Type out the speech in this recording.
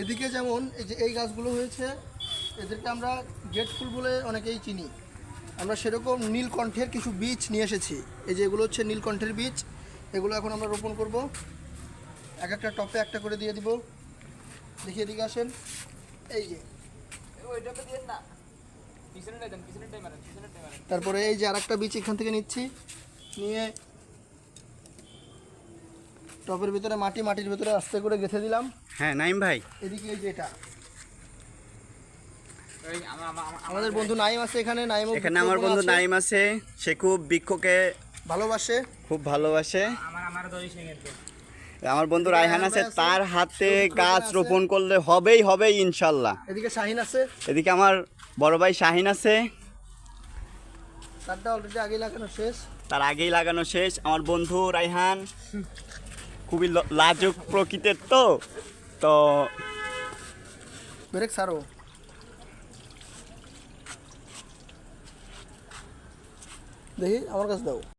এদিকে যেমন এই যে এই গাছগুলো হয়েছে, এদেরকে আমরা গেট ফুল বলে অনেকেই চিনি। আমরা সেরকম নীলকণ্ঠের কিছু বীজ নিয়ে এসেছি। এই যে এগুলো হচ্ছে নীলকণ্ঠের বীজ, এগুলো এখন আমরা রোপণ করব। এক একটা টপে একটা করে দিয়ে দিব। দেখি এদিকে আসেন। এই যে তারপরে এই যে আরেকটা বীজ এখান থেকে নিচ্ছি, নিয়ে টপের ভিতরে মাটির ভিতরে আস্তে করে গেঁথে দিলাম। হ্যাঁ নাইম ভাই, এদিকে এই যে এটা আমাদের বন্ধু নাইম আছে এখানে। এখানে আমার বন্ধু নাইম আছে, সে খুব বৃক্ষকে ভালোবাসে, খুব ভালোবাসে। আমার বন্ধু রায়হান আছে, তার হাতে গাছ রোপণ করলে হবেই ইনশাল্লাহ। এদিকে শাহিন আছে, এদিকে আমার বড় ভাই শাহিন আছে, তারটা অলরেডি আগেই লাগানো শেষ। তার আগেই লাগানো শেষ। আমার বন্ধু রায়হান খুবই লাজুক প্রকৃতির, তো ব্রেক ছাড়ো, দেখি আমার কাছে দাও।